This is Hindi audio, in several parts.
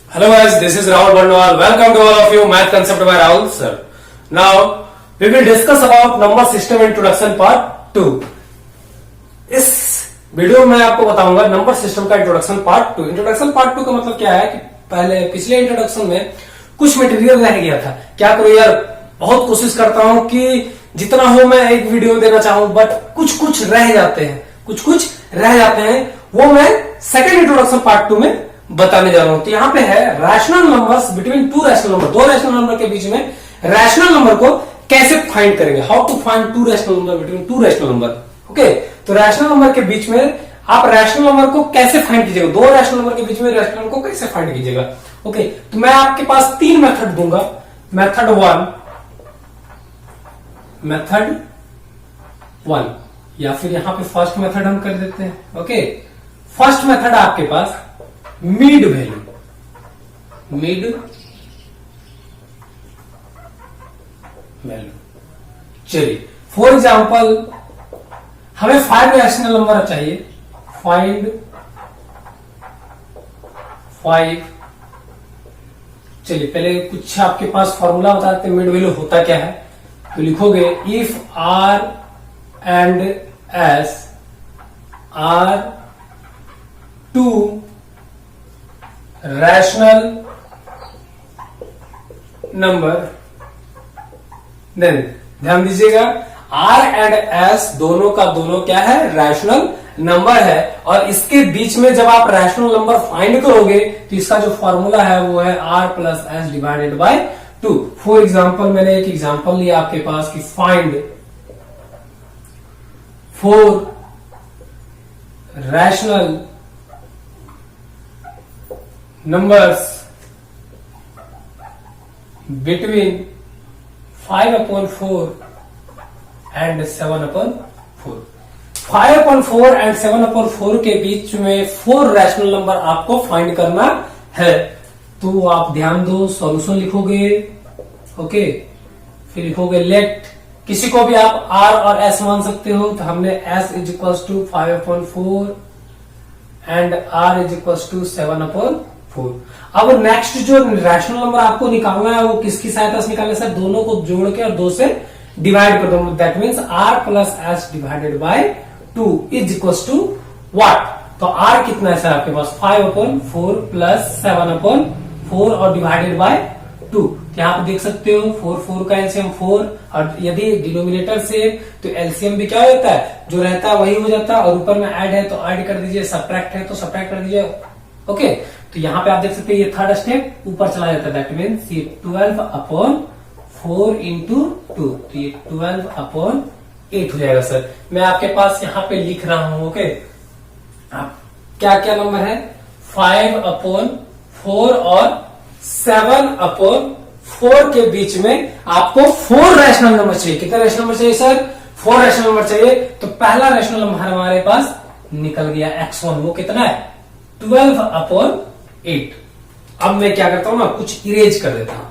Hello guys, this is Rahul Bandwal. Welcome to all of you. Math Concept by Rahul sir. Now we will discuss about number system introduction part 2. इस वीडियो में आपको बताऊंगा नंबर सिस्टम का इंट्रोडक्शन पार्ट 2. इंट्रोडक्शन पार्ट 2 का मतलब क्या है कि पहले पिछले इंट्रोडक्शन में कुछ मटेरियल रह गया था. क्या करूं यार, बहुत कोशिश करता हूं कि जितना हो मैं एक वीडियो में देना चाहूं, बट कुछ रह जाते हैं, कुछ रह जाते हैं. वो मैं सेकंड इंट्रोडक्शन पार्ट 2 में बताने जा रहा हूं. तो यहाँ पे है rational numbers between two rational number. दो रैशनल नंबर के बीच में रैशनल नंबर को कैसे फाइंड करेंगे, how to find two rational number between two rational number. Okay, तो रैशनल नंबर के बीच में आप रैशनल नंबर को कैसे फाइंड कीजिएगा, दो रैशनल नंबर के बीच में रैशनल नंबर को कैसे फाइंड कीजिएगा. ओके, तो मैं आपके पास तीन मेथड दूंगा. मेथड वन या फिर यहां पे फर्स्ट मेथड हम कर देते हैं. ओके, फर्स्ट मेथड आपके पास मिड वैल्यू. चलिए फॉर एग्जाम्पल हमें 5 रैशनल नंबर चाहिए. फाइंड 5. चलिए पहले कुछ आपके पास फॉर्मूला बताते हैं मिड वैल्यू होता क्या है. तो लिखोगे if R and S are two rational number, then ध्यान दीजिएगा R एंड S दोनों का दोनों क्या है, रैशनल नंबर है. और इसके बीच में जब आप रैशनल नंबर फाइंड करोगे तो इसका जो फॉर्मूला है वो है R plus S divided by 2. For example मैंने एक एग्जाम्पल लिया आपके पास कि find 4 rational numbers between 5/4 and 7/4. 5/4 and 7/4 के बीच में 4 रैशनल नंबर आपको फाइंड करना है. तो आप ध्यान दो, सॉल्यूशन लिखोगे. ओके, फिर लिखोगे लेट, किसी को भी आप R और S मान सकते हो. तो हमने S is equal to 5/4 and R is equal to 7/4. अब नेक्स्ट जो रैशनल नंबर आपको निकालना है वो किसकी सहायता से निकालना है सर, दोनों को जोड़ के और 2 से डिवाइड कर दो. That means R plus S divided by 2 is equal to what. तो R कितना है सर आपके पास, 5/4 प्लस 7/4 और डिवाइडेड बाय 2. यहाँ पे देख सकते हो 4 का एलसीएम 4, और यदि डिनोमिनेटर से तो एलसीएम भी क्या होता है, जो रहता है वही हो जाता है. और ऊपर में ऐड है तो ऐड कर दीजिए, सब्ट्रैक्ट है तो सब्ट्रैक्ट कर दीजिए. ओके, तो यहाँ पे आप देख सकते हैं ये थर्ड स्टेप ऊपर चला जाता है. दैट मीन्स ये 12/4 इंटू 2, तो ये 12/8 हो जाएगा सर. मैं आपके पास यहाँ पे लिख रहा हूं. ओके, आप क्या क्या नंबर है, 5/4 और 7/4 के बीच में आपको 4 रैशनल नंबर चाहिए. कितने रैशनल नंबर चाहिए सर, 4 रैशनल नंबर चाहिए. तो पहला रैशनल नंबर हमारे पास निकल गया x1. वो कितना है, 12/8. अब मैं क्या करता हूं ना, कुछ इरेज कर देता हूं.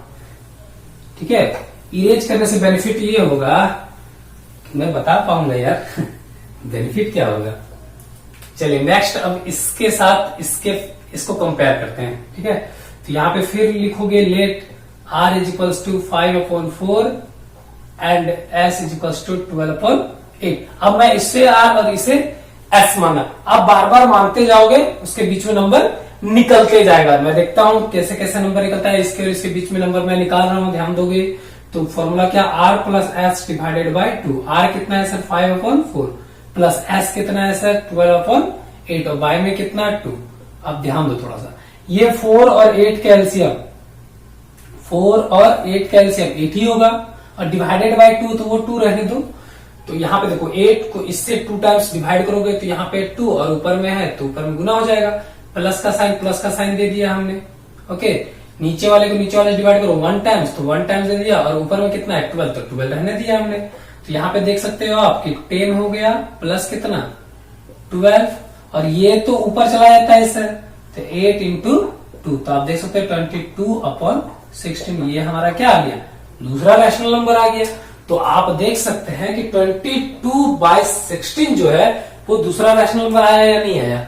ठीक है, इरेज करने से बेनिफिट ये होगा कि मैं बता पाऊंगा यार बेनिफिट क्या होगा. चलिए नेक्स्ट, अब इसके साथ इसको कंपेयर करते हैं. ठीक है, तो यहां पे फिर लिखोगे let R is equal to 5/4 and S is equal to 12/8. अब मैं इससे R और इसे S माना. अब बार बार मानते जाओगे, उसके बीच में नंबर निकलते जाएगा. मैं देखता हूं कैसे कैसे नंबर निकलता है. इसके और इसके बीच में नंबर मैं निकाल रहा हूं, ध्यान दोगे. तो फॉर्मूला क्या, R plus S divided by 2. R कितना है सर, 5/4 प्लस S कितना है सर, 12/8 और बाय में कितना, 2. अब ध्यान दो थोड़ा सा, ये 4 और 8 का एलसीएम 8 ही होगा, और डिवाइडेड बाय 2 तो वो 2 रहने दो. तो यहाँ पे देखो 8 को इससे 2 टाइम्स डिवाइड करोगे तो यहाँ पे 2 और ऊपर में है तो ऊपर में गुना हो जाएगा. प्लस का साइन दे दिया हमने. ओके, नीचे वाले को नीचे वाले डिवाइड करो 1 टाइम्स तो 1 टाइम्स दे दिया, और ऊपर में कितना है 12, तो 12 रहने दिया हमने. तो यहाँ पे देख सकते हो आप कि 10 हो गया प्लस कितना 12, और ये तो ऊपर चला जाता है सर, तो 8 इंटू 2. तो आप देख सकते हैं 22/16. ये हमारा क्या आ गया, दूसरा रैशनल नंबर आ गया. तो आप देख सकते हैं कि 22/16 जो है वो दूसरा रैशनल नंबर आया या नहीं आया.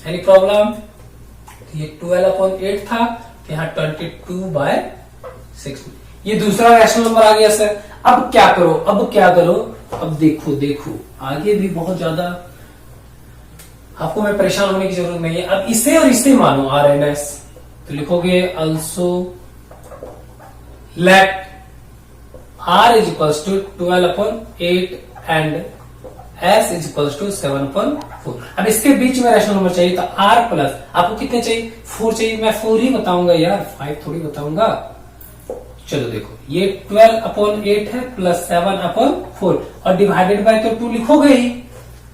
Any problem. तो ये 12/8 था, तो यहाँ 22/6। ये दूसरा रैशनल नंबर आ गया सर। अब क्या करो, अब देखो आगे भी बहुत ज्यादा आपको मैं परेशान होने की जरूरत नहीं है। अब इसे और इसे मानो RNS, तो लिखोगे also let R is equals to 12/8 and S is equals to 7/4। अब इसके बीच में रैशनल नंबर चाहिए, तो R प्लस आपको कितने चाहिए, 4 चाहिए। मैं 4 ही बताऊंगा यार, 5 थोड़ी बताऊंगा। चलो देखो, ये 12/8 है प्लस 7/4 और डिवाइडेड बाय तो 2 लिखोगे ही।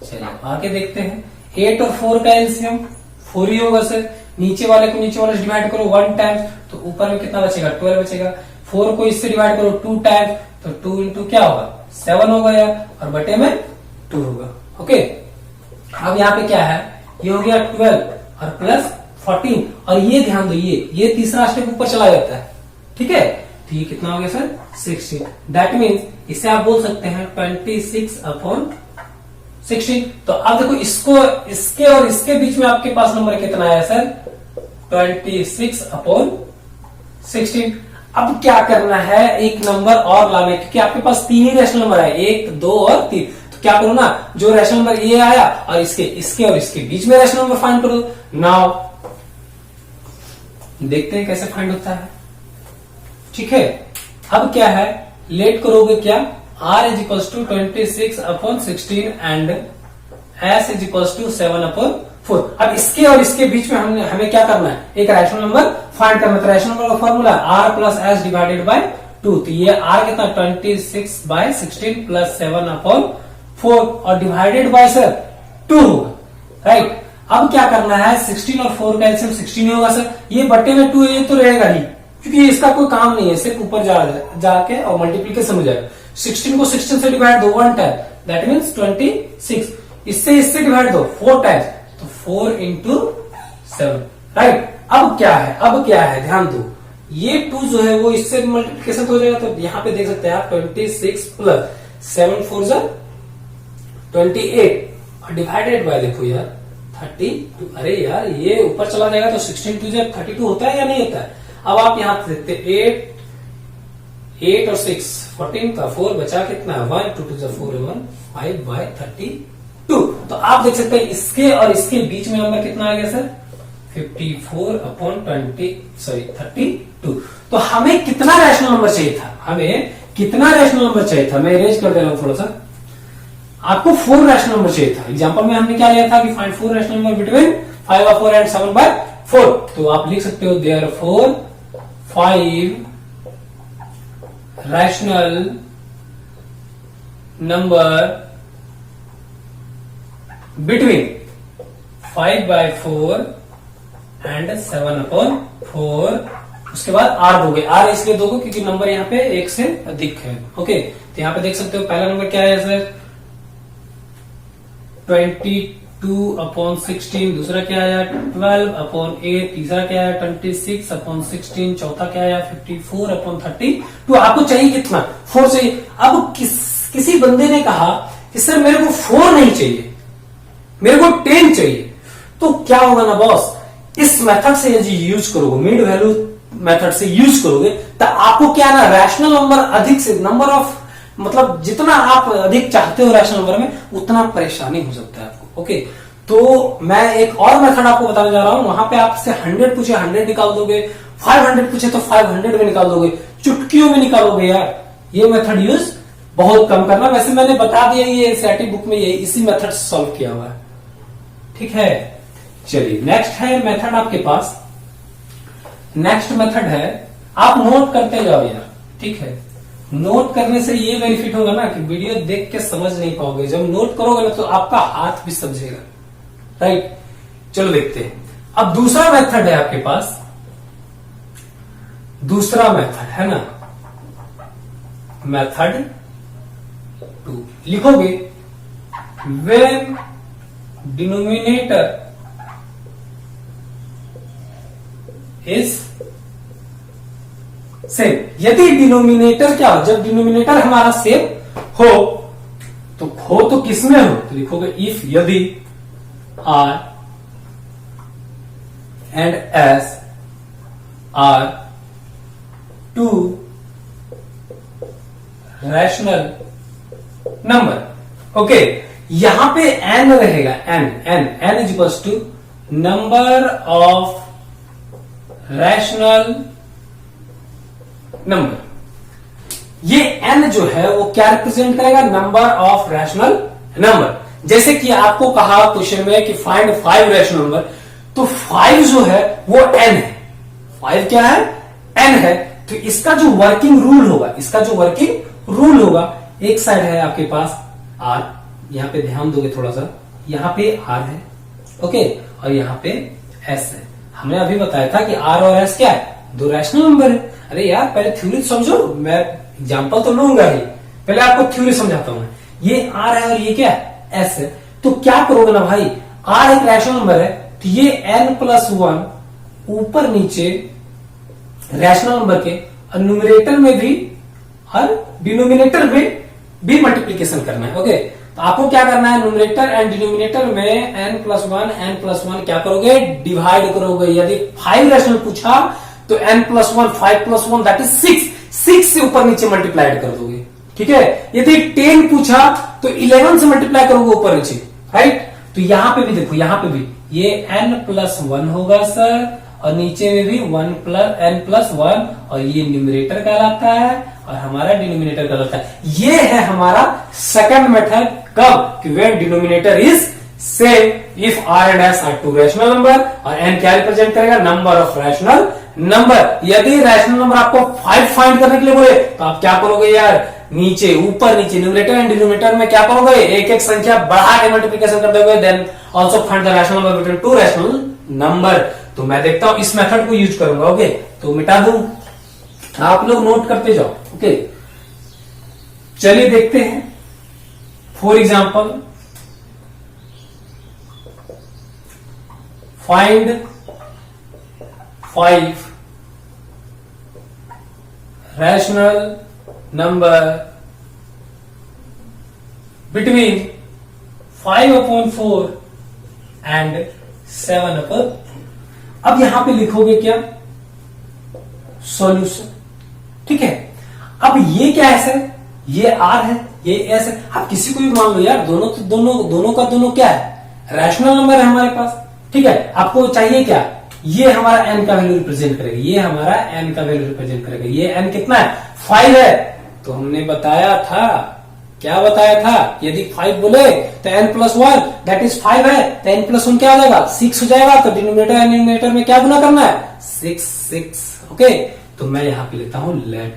चलिए आगे देखते हैं। 8 और 4 का एलसीएम 4 ही होगा सर। नीचे वाले को नीचे वाले से डिवाइड करो 1 टाइम्स, तो ऊपर में कितना बचेगा, 12 बचेगा। 4 को इससे डिवाइड करो 2 टाइम्स, तो 2 इंटू क्या होगा, 7 होगा यार, और बटे में 2 होगा। ओके, अब यहाँ पे क्या है, ये हो गया 12 और प्लस 14, और ये ध्यान दो, ये तीसरा स्टेप ऊपर चला जाता है, ठीक है। तो ये कितना हो गया सर, 16। दैट मीन्स इसे आप बोल सकते हैं 26/16। तो अब देखो, इसके और इसके बीच में आपके पास नंबर कितना है सर, 26/16। अब क्या करना है, एक नंबर और लाना है, क्योंकि आपके पास 3 ही रैशनल नंबर है, 1, 2 और 3। तो क्या करो ना, जो रैशनल नंबर ये आया और इसके और इसके बीच में रैशनल नंबर फाइंड करो। नाउ देखते हैं कैसे फाइंड होता है, ठीक है। अब क्या है, लेट करोगे क्या, R is equals to 26/16 and S is equals to 7/4। अब इसके और इसके बीच में हमें क्या करना है, एक रैशनल नंबर फाइंड करना है। तो रैशनल नंबर का formula R plus S divided by 2। तो ये R कितना, 26/16 प्लस 7/4 और डिवाइडेड बाय सर 2 होगा, राइट। अब क्या करना है, 16 और 4 का एलसीएम 16 ही होगा सर। ये बटे में 2 ये तो रहेगा ही, क्योंकि इसका कोई काम नहीं है, सिर्फ ऊपर जाके और मल्टीप्लीकेशन हो जाएगा। 16 को 16 से डिवाइड दो 1 टाइम, दैट मीन्स 26। इससे डिवाइड दो 4 टाइम्स, तो 4 इंटू 7, राइट। अब क्या है, ध्यान दो, ये 2 जो है वो इससे मल्टीप्लीकेशन हो जाएगा। तो यहां पे देख सकते हैं आप 26 प्लस 7 4 28 और डिवाइडेड बाय देखो यार 32। अरे यार ये ऊपर चला जाएगा, तो 16 2 32 होता है या नहीं होता है। अब आप यहां पे देखते 8 और 6 14 का 4 बचा कितना, 1 2 2 4 1 5/32। तो आप देख सकते हैं इसके और इसके बीच में नंबर कितना आ गया सर, 32। तो हमें कितना रैशनल नंबर चाहिए था, मैं इरेज कर दे रहा हूं थोड़ा सा। आपको 4 रैशनल नंबर चाहिए था। एग्जांपल में हमने क्या लिया था कि find 4 rational number between 5/4 and 7/4। तो आप लिख सकते हो therefore 5 rational number between 5/4 and 7/4। उसके बाद R दोगे, R इसलिए दोगे क्योंकि नंबर यहाँ पे 1 से अधिक है। ओके, तो यहाँ पे देख सकते हो पहला नंबर क्या है सर, 22/16। दूसरा क्या आया, 12/8। तीसरा क्या है, 26/16। चौथा क्या आया, 54/32। आपको चाहिए कितना, 4 चाहिए। अब किसी बंदे ने कहा कि सर मेरे को 4 नहीं चाहिए, मेरे को 10 चाहिए। तो क्या होगा ना बॉस, इस मेथड से यदि यूज करोगे, मिड वैल्यू मेथड से यूज करोगे, तो आपको क्या ना रैशनल नंबर अधिक से नंबर ऑफ, मतलब जितना आप अधिक चाहते हो रैशनल नंबर में, उतना परेशानी हो सकता है आपको। ओके, तो मैं एक और मेथड आपको बताने जा रहा हूं। वहां पे आपसे 100 पूछे 100 निकाल दोगे, 500 पूछे तो 500 में निकाल दोगे, चुटकियों में निकालोगे यार। ये मेथड यूज बहुत कम करना। वैसे मैंने बता दिया, ये एनसीईआरटी बुक में ये इसी मेथड से सॉल्व किया हुआ है, ठीक है। चलिए नेक्स्ट है मेथड आपके पास, नेक्स्ट मेथड है, आप नोट करते जाओ यार, ठीक है। नोट करने से ये बेनिफिट होगा ना कि वीडियो देख के समझ नहीं पाओगे, जब नोट करोगे ना तो आपका हाथ भी समझेगा, राइट। चलो देखते हैं। अब दूसरा मेथड है आपके पास, दूसरा मेथड है ना, मेथड 2 लिखोगे, व्हेन डिनोमिनेटर इज सेम। यदि डिनोमिनेटर क्या हो, जब डिनोमिनेटर हमारा सेम हो तो किसमें हो, तो लिखोगे इफ, यदि R and S are two rational number. Okay, यहां पे n रहेगा, n is equals to number of rational number. ये n जो है वो क्या रिप्रेजेंट करेगा? Number of rational number. जैसे कि आपको कहा क्वेश्चन में कि फाइंड 5 रैशनल नंबर, तो 5 जो है वो n है. 5 क्या है? n है. तो इसका जो वर्किंग रूल होगा, एक साइड है आपके पास r, यहां पे ध्यान दोगे थोड़ा सा, यहां पे r है, ओके, और यहां पे s है. हमने अभी बताया था कि r और s क्या है? दो रैशनल नंबर है. अरे यार पहले थ्योरी समझो, मैं एग्जांपल तो लूंगा ही, पहले आपको थ्योरी समझाता हूं. ये r है और ये क्या है? s है. तो क्या करोगे ना भाई, r एक रैशनल नंबर है, तो ये n+1 ऊपर नीचे रैशनल नंबर के, और न्यूमरेटर में भी और डिनोमिनेटर में भी मल्टीप्लीकेशन करना है. ओके, तो आपको क्या करना है? न्यूमरेटर एंड डिनोमिनेटर में n+1 क्या करोगे? डिवाइड करोगे. यदि 5 रैशनल पूछा तो n+1 5+1 दैट इज 6 से ऊपर नीचे मल्टीप्लाइड कर दोगे. ठीक है. यदि 10 पूछा तो 11 से मल्टीप्लाई करोगे ऊपर नीचे, राइट. तो यहां पे भी देखो, यहां पे भी ये n+1 होगा सर, और नीचे में भी n+1, और ये न्यूमरेटर कहलाता है और हमारा डिनोमिनेटर कहलाता है. ये है हमारा सेकंड मेथड. कब? कि when denominator is same if r and s are two rational number, और n क्या रिप्रेजेंट करेगा? Number of rational number. यदि रैशनल नंबर आपको 5 फाइंड करने के लिए बोले तो आप क्या करोगे यार? नीचे ऊपर नीचे न्यूमरेटर एंड डिनोमिनेटर में क्या करोगे? एक एक संख्या बढ़ा के मल्टीप्लिकेशन कर दोगे. Then also find the rational number between two rational number. तो मैं देखता हूं इस मेथड को यूज करूंगा. ओके, तो मिटा दूं, आप लोग नोट करते जाओ. ओके, चलिए देखते हैं. For example, find 5 rational number between 5/4 and 7/4. अब यहां पे लिखोगे क्या? सॉल्यूशन. ठीक है. अब ये क्या है सर? ये r है, ये s है. आप किसी को भी मान लो यार, दोनों का दोनों क्या है? रैशनल नंबर है हमारे पास. ठीक है. आपको चाहिए क्या? ये हमारा n का वैल्यू रिप्रेजेंट करेगा, ये हमारा n का वैल्यू रिप्रेजेंट करेगा. ये n कितना है? 5 है. तो हमने बताया था, क्या बताया था? यदि 5 बोले तो n+1 दैट इज 5 है, तो n+1 क्या हो जाएगा? 6 हो जाएगा. तो डिनोमिनेटर एंड न्यूमरेटर में क्या गुना करना है? 6. ओके, तो मैं यहां पे लेता हूं let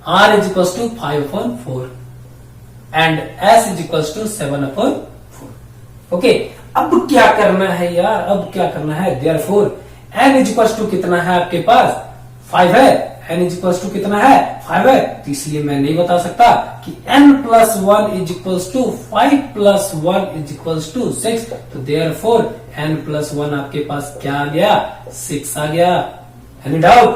r is equals to 5/4 and s is equals to 7/4. Okay, अब क्या करना है यार? अब क्या करना है? Therefore n is equals to कितना है आपके पास? 5 है. n इज इक्वल्स टू कितना है? 5 है. तो इसलिए मैं नहीं बता सकता कि n+1 is equals to 5+1 is equals to 6. तो देयरफॉर n+1 आपके पास क्या आ गया? 6 आ गया. Any doubt?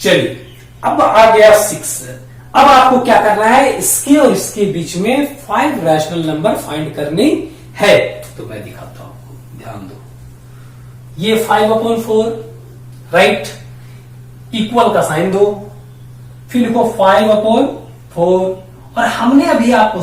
चलिए, अब आ गया 6. अब आपको क्या करना है? इसके और इसके बीच में 5 रैशनल नंबर फाइंड करनी है. तो मैं दिखाता हूं आपको, ध्यान दो. ये 5/4, राइट, इक्वल का साइन दो, फिर लिखो 5/4. और हमने अभी आपको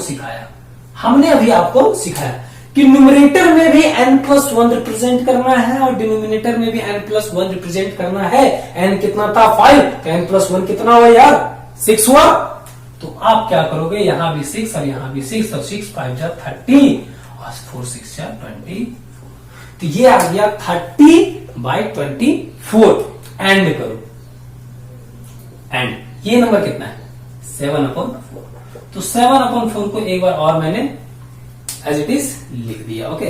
सिखाया कि न्यूमरेटर में भी n+1 रिप्रेजेंट करना है और डिनोमिनेटर में भी n+1 रिप्रेजेंट करना है. n कितना था? 5. तो n+1 कितना हुआ यार? 6 हुआ. तो आप क्या करोगे? यहां भी 6 और यहां भी 6, और 6 5 जा 30 और 4 6 जा 24. तो ये आ गया 30/24. एंड करो. एंड ये नंबर कितना है? 7/4. तो 7/4 को एक बार और मैंने एज इट इज लिख दिया. ओके,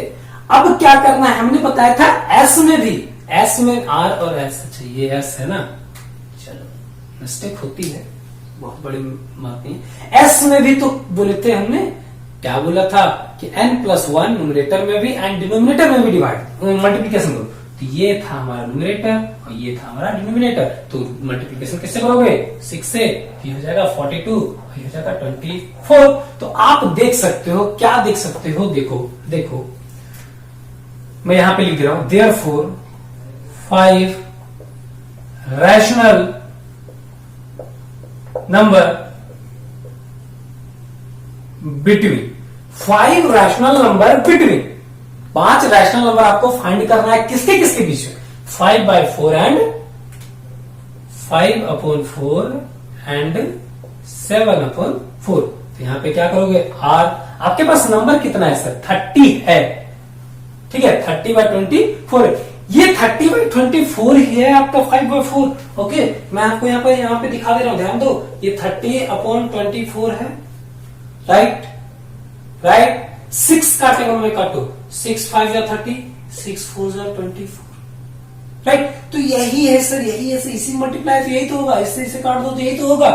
अब क्या करना है? हमने बताया था s में भी, s में r और s. अच्छा, ये s है ना, चलो मिस्टेक होती है, बहुत बड़ी बात नहीं. s में भी तो बोले थे हमने, क्या बोला था कि n+1 न्यूमरेटर में भी एंड डिनोमिनेटर में भी डिवाइड मल्टीप्लीकेशन करो. तो ये था हमारा न्यूमरेटर और ये था हमारा डिनोमिनेटर. तो मल्टीप्लिकेशन किससे करोगे? 6 से. ये हो जाएगा 42 और ये हो जाएगा 24. तो आप देख सकते हो, क्या देख सकते हो? देखो मैं यहां पे लिख दे रहा हूं therefore 5 rational number between 5 rational number between 5 rational number आपको फाइंड करना है किसके किसके बीच में 5/4 एंड 5/4 एंड 7/4। तो यहां पे क्या करोगे आर आपके पास नंबर कितना है सर 30 है ठीक है 30/24 है ये 30/24 ही है आपका 5/4 ओके मैं आपको यहाँ पे दिखा दे रहा हूं ध्यान दो ये 30/24 है राइट 6 काटेगा मैं काटो 6 5 या 30 6 4 या 24 राइट तो यही है सर यही है सर इसी मल्टीप्लाई तो यही तो होगा इससे इसे काट दो तो यही तो होगा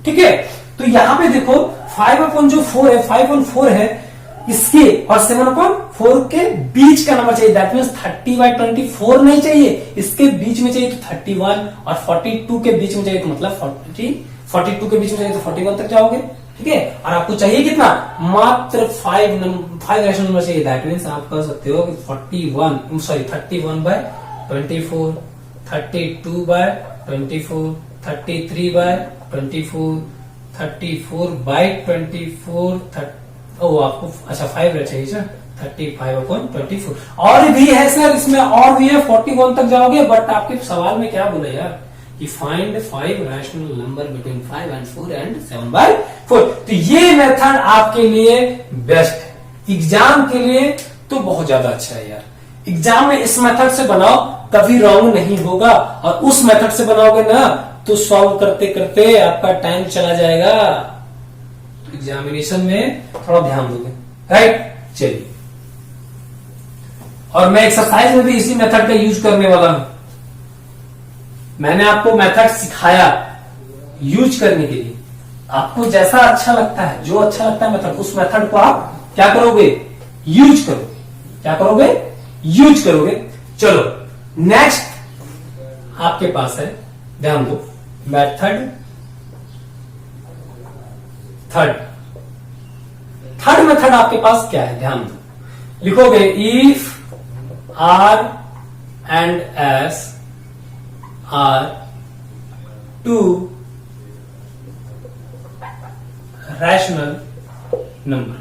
ठीक है तो यहां पे देखो 5/4 है 5/4 है इसके और 7/4 के बीच का नंबर चाहिए दैट मीन्स 30/24 नहीं चाहिए इसके बीच में चाहिए तो 31 और 42 के बीच में चाहिए तो मतलब 42 के बीच में चाहिए तो 41 तक जाओगे ठीक है और आपको चाहिए कितना मात्र 5 रैशनल नंबर चाहिए दैट मीन्स आप कह सकते हो 31/24 32/24 33/24 34/24 आपको अच्छा 5 चाहिए सर 35/24 और भी है सर इसमें और भी है 41 तक जाओगे बट आपके सवाल में क्या बोला यार कि find 5 rational number between 5 and 4 and 7/4 तो ये मेथड आपके लिए बेस्ट है एग्जाम के लिए तो बहुत ज्यादा अच्छा है यार एग्जाम में इस मेथड से बनाओ कभी रॉन्ग नहीं होगा और उस मेथड से बनाओगे ना तो सॉल्व करते करते आपका टाइम चला जाएगा तो एग्जामिनेशन में थोड़ा ध्यान दोगे राइट चलिए और मैं एक्सरसाइज में भी इसी मेथड का यूज करने वाला हूं मैंने आपको मेथड सिखाया यूज करने के लिए आपको जैसा अच्छा लगता है जो अच्छा लगता है मेथड उस मेथड को आप क्या करोगे यूज करोगे क्या करोगे यूज करोगे चलो नेक्स्ट आपके पास है ध्यान दो मेथड थर्ड मेथड आपके पास क्या है ध्यान दो लिखोगे if R and S are two rational number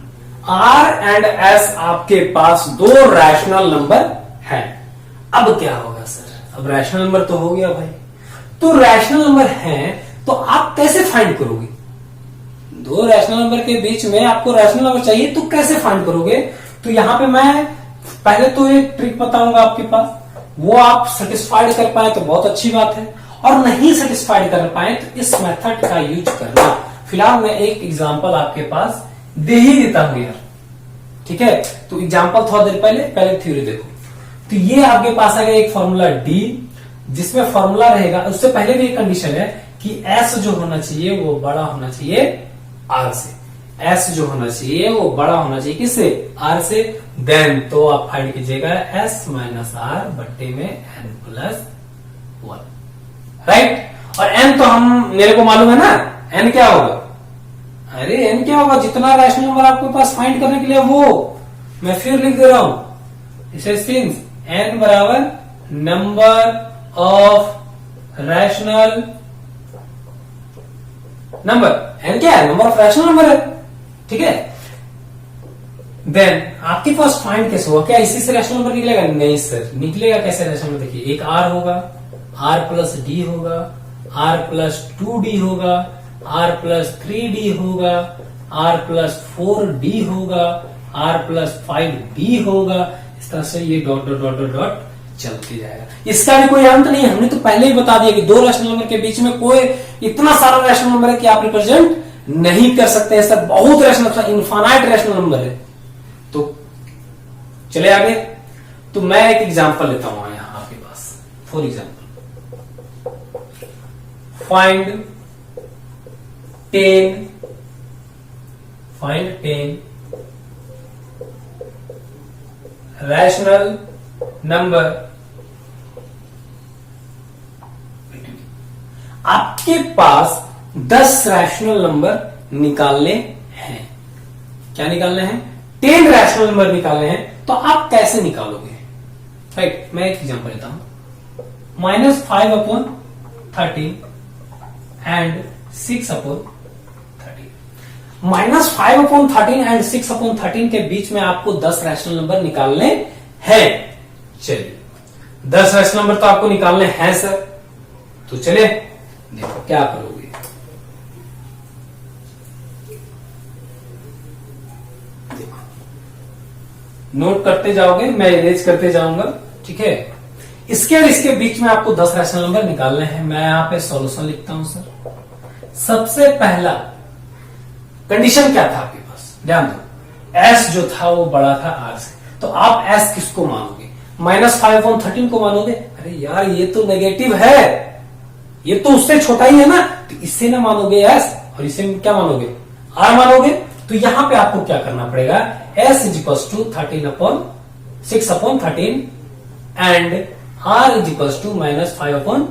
R and S आपके पास दो रैशनल नंबर है अब क्या होगा सर अब रैशनल नंबर तो हो गया भाई तो रैशनल नंबर है तो आप कैसे फाइंड करोगे दो रैशनल नंबर के बीच में आपको रैशनल नंबर चाहिए तो कैसे फाइंड करोगे तो यहां पे मैं पहले तो एक ट्रिक बताऊंगा आपके पास वो आप सेटिस्फाइड कर पाए तो बहुत अच्छी बात है और नहीं सेटिस्फाइड कर पाए तो इस मेथड का यूज करना फिलहाल मैं एक एग्जांपल आपके पास दे ही देता हूं यार ठीक है तो एग्जांपल थोड़ा देर पहले थ्योरी देखो तो ये आपके पास आएगा एक फॉर्मूला डी जिसमें फॉर्मूला रहेगा उससे पहले भी एक कंडीशन है कि एस जो होना चाहिए वो बड़ा होना चाहिए आर से एस जो होना चाहिए वो बड़ा होना चाहिए किससे आर से देन तो आप फाइंड कीजिएगा एस माइनस आर बट्टे में एन प्लस 1 राइट और एन तो हम मेरे को मालूम है ना एन क्या होगा अरे एन क्या होगा जितना रैशनल नंबर आपके पास फाइंड करने के लिए वो मैं फिर लिख दे रहा हूं इसे सिंस एन बराबर number of rational number N क्या है नंबर ऑफ रैशनल नंबर है ठीक है देन आपके पास फाइंड कैसे होगा क्या इसी से रैशनल नंबर निकलेगा नहीं सर निकलेगा कैसे रैशनल नंबर देखिए एक आर होगा आर प्लस डी होगा आर प्लस 2d होगा आर प्लस 3d होगा आर प्लस 4d होगा आर प्लस 5d होगा इस तरह से ये dot dot dot dot dot चलते जाएगा इसका भी कोई अंत नहीं है हमने तो पहले ही बता दिया कि दो रैशनल नंबर के बीच में कोई इतना सारा रैशनल नंबर है कि आप रिप्रेजेंट नहीं कर सकते हैं सर बहुत रैशनल इनफाइनाइट रैशनल नंबर है तो चले आगे तो मैं एक एग्जांपल लेता हूं यहां आपके पास for example find 10 rational number आपके पास 10 रैशनल नंबर निकालने हैं क्या निकालने हैं 10 रैशनल नंबर निकालने हैं तो आप कैसे निकालोगे राइट, मैं एक एग्जांपल लेता हूं, -5/13 एंड 6/13। -5/13 एंड 6/13 के बीच में आपको 10 रैशनल नंबर निकालने हैं। चलिए 10 रैशनल नंबर तो आपको निकालने हैं सर, तो चलिए देखो क्या करोगे। देखो नोट करते जाओगे, मैं इरेज करते जाऊंगा, ठीक है। इसके और इसके बीच में आपको 10 रैशनल नंबर निकालने हैं। मैं यहां पे सॉल्यूशन लिखता हूं सर। सबसे पहला कंडीशन क्या था आपके पास, ध्यान दो, एस जो था वो बड़ा था आर से, तो आप एस किसको मानोगे? -5/13 को मानोगे? अरे यार ये तो नेगेटिव है, ये तो उससे छोटा ही है ना, तो इससे ना मानोगे एस, और इसे क्या मानोगे? आर मानोगे। तो यहां पे आपको क्या करना पड़ेगा, एस =6/13 एंड आर -5/13।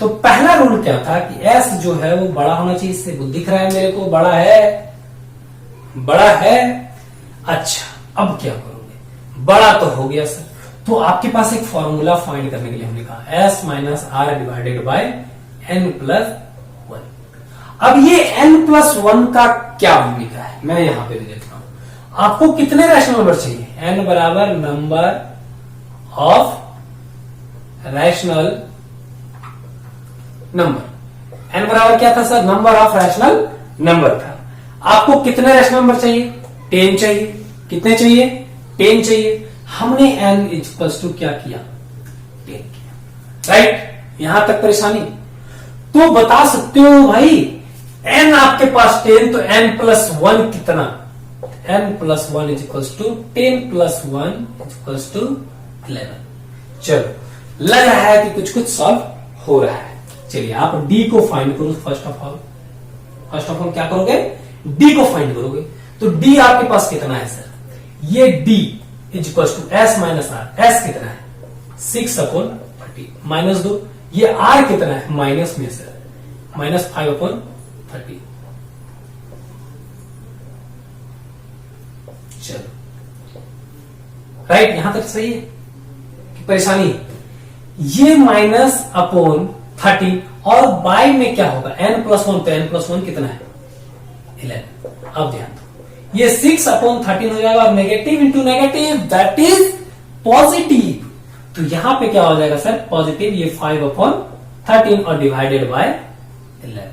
तो पहला रूल क्या था कि एस जो है वो बड़ा होना चाहिए, इससे वो दिख रहा है मेरे को बड़ा है, बड़ा है। अच्छा अब क्या करोगे, बड़ा तो हो गया सर, तो आपके पास एक फॉर्मूला फाइंड करने के लिए हमने कहा S - R divided by n+1। अब ये n+1 का क्या भूमिका है, मैं यहां पे भी देखता हूं। आपको कितने रैशनल नंबर चाहिए? n बराबर number of rational number. n बराबर क्या था sir? Number of rational number था। आपको कितने रैशनल नंबर चाहिए? 10 चाहिए। कितने चाहिए? 10 चाहिए। हमने n = क्या किया? 10 किया, राइट। यहां तक परेशानी? तो बता सकते हो भाई n आपके पास 10, तो n+1 कितना? n+1 = 10 + 1 = 11। चलो लग रहा है कि कुछ सॉल्व हो रहा है। चलिए आप d को फाइंड करो। फर्स्ट ऑफ ऑल क्या करोगे? d को फाइंड करोगे। तो d आपके पास कितना है सर? ये d = S - R। S कितना है? 6/13 -2। ये R कितना है? माइनस में सर, -5/13। चलो राइट, यहां तक सही है कि परेशानी? ये -13 और बाय में क्या होगा? n+1, तो n+1 कितना है? 11। अब ध्यान दो, ये 6/13 हो जाएगा और negative into negative that is positive. तो यहां पे क्या हो जाएगा सर? पॉजिटिव। ये 5/13 और डिवाइडेड बाय 11।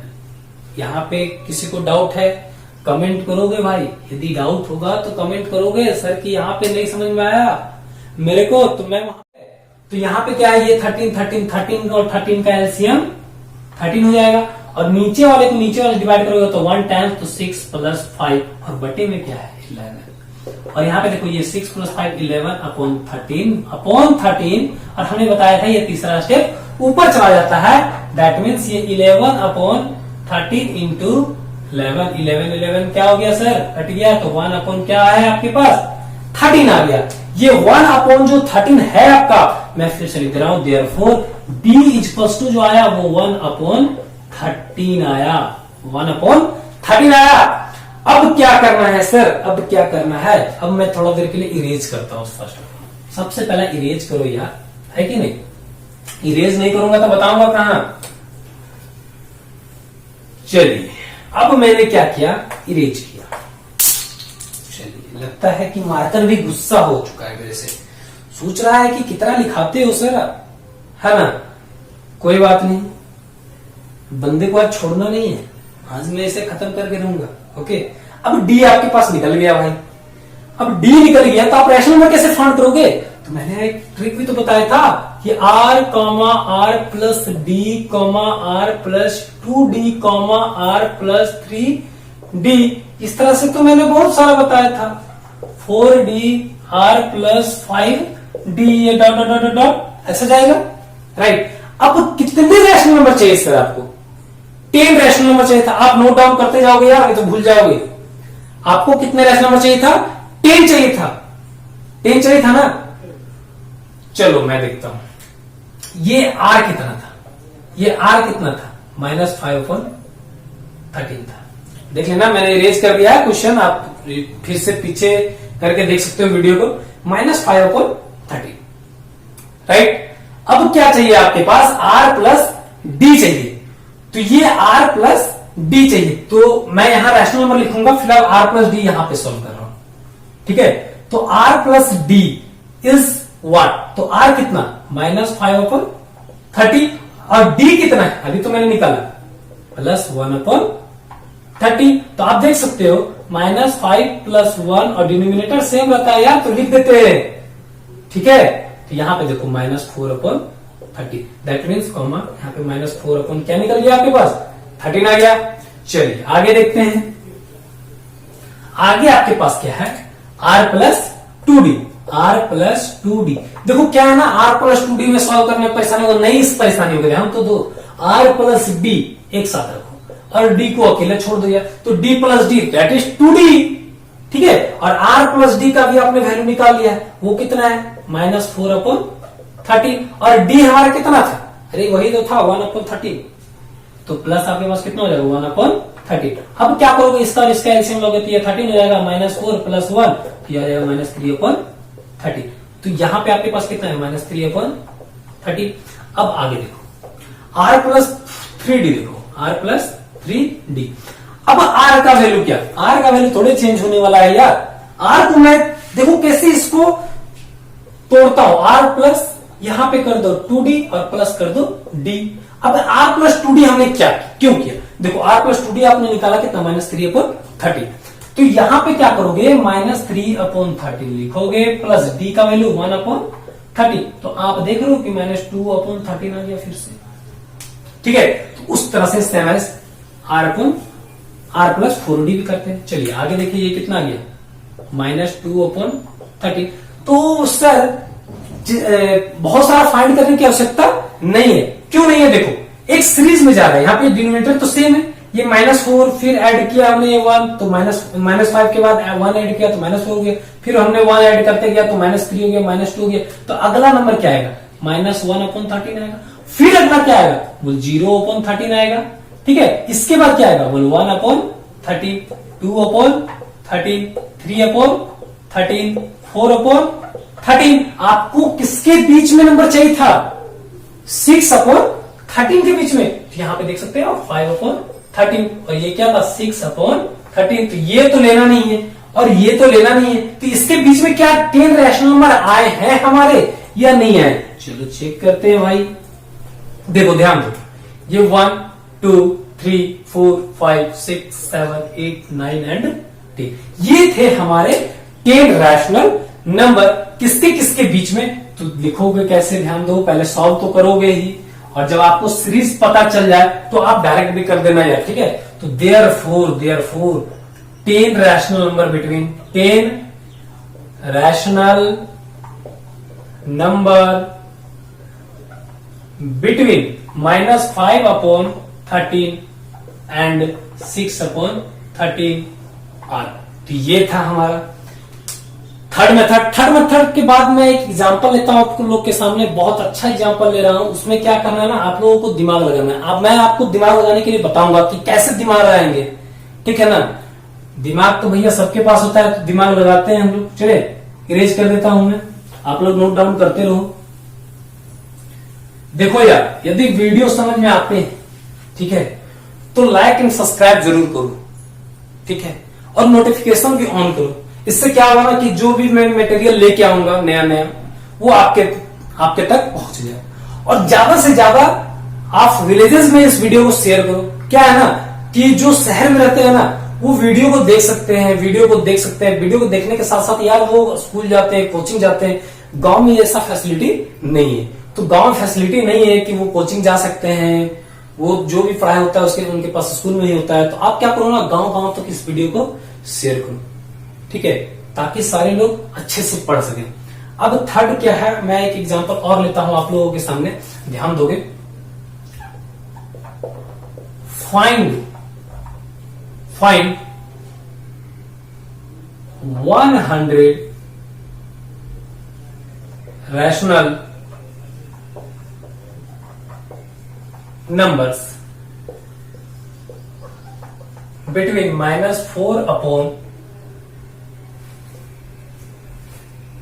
यहां पे किसी को डाउट है? कमेंट करोगे भाई, यदि डाउट होगा तो कमेंट करोगे सर कि यहां पे नहीं समझ में आया मेरे को, तो मैं वहां पे, तो यहां पे क्या है? ये 13 और 13 का एलसीएम 13 हो जाएगा, और नीचे वाले को नीचे वाले डिवाइड करोगे तो 1 टाइम्स, तो 6 + 5 और बटे में क्या है? 11। और यहाँ पे देखो ये 6 + 5 11/13 और हमने बताया था ये तीसरा स्टेप ऊपर चला जाता है। दैट मीन्स ये 11/13 इंटू 11 क्या हो गया सर? कट गया, तो 1 क्या है आपके पास? 13 आ गया। ये 1 जो 13 है आपका, मैं फिर से लिख दे रहा हूं, देयरफॉर d = जो आया वो 1/13 आया, 1/13 आया। अब क्या करना है सर? अब क्या करना है? अब मैं थोड़ा देर के लिए इरेज करता हूं। फर्स्ट सबसे पहला इरेज करो यार, है कि नहीं? इरेज नहीं करूंगा तो बताऊंगा कहां। चलिए अब मैंने क्या किया? इरेज किया। चलिए लगता है कि मार्कर भी गुस्सा हो चुका है मेरे से, सोच रहा है कि कितना लिखाते हो सर, है ना? कोई बात नहीं, बंदे को आज छोड़ना नहीं है, आज मैं इसे खत्म करके रहूंगा। ओके, अब डी आपके पास निकल गया भाई। अब डी निकल गया तो आप रैशनल नंबर कैसे फाइंड करोगे? तो मैंने एक ट्रिक भी तो बताया था कि R, R + D, R + 2D, R + 3D, इस तरह से तो मैंने बहुत सारा बताया था। 4D, R + 5D, ये डॉट ऐसा जाएगा, राइट। अब कितने रैशनल नंबर चाहिए सर आपको? 10 रैशनल नंबर चाहिए था। आप नोट डाउन करते जाओगे यार, तो भूल जाओगे। आपको कितने रैशनल नंबर चाहिए था? 10 चाहिए था। 10 चाहिए था ना? चलो मैं देखता हूं, ये R कितना था? ये R कितना था? -5/13 था। देख लेना, मैंने इरेज कर दिया है क्वेश्चन, आप फिर से पीछे करके देख सकते हो वीडियो को। -5/13 राइट। अब क्या चाहिए आपके पास, r प्लस डी चाहिए। तो ये r प्लस डी चाहिए, तो मैं यहां रैशनल नंबर लिखूंगा, फिलहाल r प्लस डी यहां पे सॉल्व कर रहा हूं, ठीक है। तो r plus D is what, तो r कितना -5/30 और d कितना है अभी तो मैंने निकाला +1/30। तो आप देख सकते हो -5 + 1 और डिनोमिनेटर सेम रहता है यार, तो लिख देते हैं, ठीक है। तो यहां पे देखो -4/30, दैट मीन्स कॉमा यहां पे -4 क्या निकल गया आपके पास 13 आ गया। चलिए आगे देखते हैं, आगे आपके पास क्या है r plus 2d, r plus 2d। देखो क्या है ना, r प्लस 2d में सॉल्व करने में परेशानी होगा, नहीं इस परेशानी हो गई, हम तो दो r प्लस d एक साथ रखो और d को अकेले छोड़ दिया, तो d plus D that is 2d, ठीक है। और r प्लस डी का भी आपने वैल्यू निकाल लिया, वो कितना है -4/30 और d हमारा कितना था, अरे वही तो था 1/30, तो प्लस आपके पास कितना हो जाएगा 1/30। अब क्या करोगे, इसका और इसका एलसीएम लोगे तो ये 13 हो जाएगा, -4 + 1 ये आ जाएगा -3/30। तो यहां पे आपके पास कितना है -3/30। अब आगे देखो r प्लस 3d, देखो r प्लस 3d। अब r का वैल्यू क्या, r का वैल्यू थोड़े चेंज होने वाला है यार। r को मैं देखो कैसे इसको तोड़ता हूं, r प्लस यहां पे कर दो 2d और प्लस कर दो d। अब r प्लस 2d हमने क्या क्यों किया, देखो r प्लस 2d आपने निकाला कितना -3/30, तो यहां पे क्या करोगे -3/30 लिखोगे प्लस d का वैल्यू 1/30। तो आप देख रहे हो कि -2/13 आ गया फिर से, ठीक है। तो उस तरह से same as r plus 4d भी करते हैं। चलिए आगे देखिए, ये कितना आ गया -2/30। तो सर बहुत सारा फाइंड करने की आवश्यकता नहीं है, क्यों नहीं है, देखो एक सीरीज में जा रहा है, यहाँ पे डिनोमिनेटर तो सेम है, ये -4 फिर ऐड किया हमने 1 तो -5 के बाद 1 ऐड किया तो -4 हो गया, फिर हमने 1 ऐड करते गया तो -3 हो गया, -2 हो गया। तो अगला नंबर क्या आएगा -1/13 आएगा, फिर अगला क्या आएगा बोल 0/13 आएगा, ठीक है। इसके बाद क्या आएगा बोल 1/13, 2/13, 3/13, 4/13। आपको किसके बीच में नंबर चाहिए था 6/13 के बीच में, तो यहां पे देख सकते हो 5/13 और ये क्या था 6/13। तो ये तो लेना नहीं है और ये तो लेना नहीं है, तो इसके बीच में क्या 10 रैशनल नंबर आए हैं हमारे या नहीं आए, चलो चेक करते हैं भाई। देखो ध्यान दो, ये 1 2 3 4 5 6 7 8 9 एंड 10, ये थे हमारे 10 रैशनल नंबर। किसके किसके बीच में, तो लिखोगे कैसे, ध्यान दो, पहले सॉल्व तो करोगे ही, और जब आपको सीरीज पता चल जाए तो आप डायरेक्ट भी कर देना यार, ठीक है। तो therefore 10 rational number between 10 rational number between -5/13 and 6/13 are. तो ये था हमारा थर्ड मेथड के बाद मैं एक एग्जांपल लेता हूं आपको लोग के सामने, बहुत अच्छा एग्जांपल ले रहा हूं। उसमें क्या करना है ना, आप लोगों को दिमाग लगाना है। अब मैं आपको दिमाग लगाने के लिए बताऊंगा कि कैसे दिमाग लगाएंगे, ठीक है ना। दिमाग तो भैया सबके पास होता है, तो दिमाग लगाते हैं हम लोग। चले इरेज कर देता हूं मैं, आप लोग नोट डाउन करते रहो। देखो यार, यदि वीडियो समझ में आते हैं, ठीक है, तो लाइक एंड सब्सक्राइब जरूर करो, ठीक है, और नोटिफिकेशन भी ऑन करो। इससे क्या होगा ना कि जो भी मैं मटेरियल लेके आऊंगा नया वो आपके तक पहुंच जाए। और ज्यादा से ज्यादा आप विलेजेस में इस वीडियो को शेयर करो। क्या है ना कि जो शहर में रहते हैं ना, वो वीडियो को देख सकते हैं, वीडियो को देखने के साथ साथ यार वो स्कूल जाते हैं, कोचिंग जाते हैं। गांव में ऐसा फैसिलिटी नहीं है, तो गांव में फैसिलिटी नहीं है कि वो कोचिंग जा सकते हैं, वो जो भी पढ़ाई होता है उसके उनके पास स्कूल में ही होता है। तो आप क्या करो ना, गांव तक इस वीडियो को शेयर करो, ठीक है, ताकि सारे लोग अच्छे से पढ़ सकें। अब थर्ड क्या है, मैं एक एग्जांपल और लेता हूं आप लोगों के सामने, ध्यान दोगे। फाइंड 100 रैशनल नंबर्स बिटवीन -4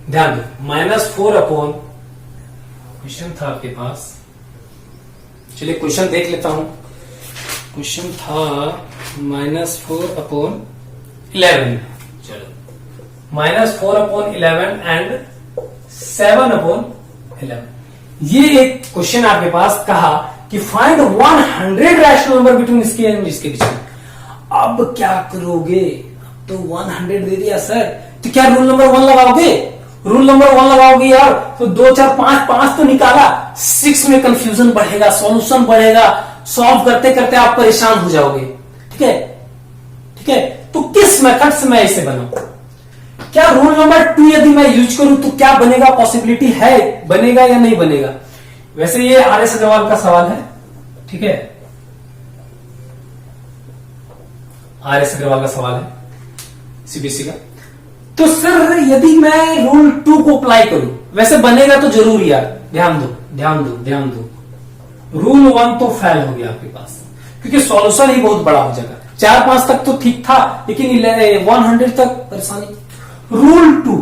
ध्यान दो, -4/13 क्वेश्चन था आपके पास, चलिए क्वेश्चन देख लेता हूं। क्वेश्चन था -4/11, चलो -4/11 एंड 7/11। ये एक क्वेश्चन आपके पास कहा कि फाइंड 100 रैशनल नंबर बिटवीन इसके एंड इसके बीच में। अब क्या करोगे, अब तो 100 दे दिया सर, तो क्या रूल नंबर 1 लगाओगे? रूल नंबर 1 लगाओगे यार, तो 2 4 5 5 तो निकाला, 6 में कंफ्यूजन बढ़ेगा, सॉल्यूशन बढ़ेगा, सॉल्व करते करते आप परेशान हो जाओगे। ठीक है, ठीक है, तो किस मेथड से मैं इसे बनाऊं? क्या रूल नंबर 2 यदि मैं यूज करूं तो क्या बनेगा? पॉसिबिलिटी है, बनेगा या नहीं बनेगा? वैसे ये RS अग्रवाल का सवाल है, ठीक है, RS अग्रवाल का सवाल है CBSE का। तो सर यदि मैं रूल 2 को अप्लाई करूं, वैसे बनेगा तो जरूर यार, ध्यान दो ध्यान दो ध्यान दो, रूल 1 तो फेल हो गया आपके पास, क्योंकि सॉल्यूशन ही बहुत बड़ा हो जाएगा। 4-5 तक तो ठीक था, लेकिन 100 तक परेशानी। रूल 2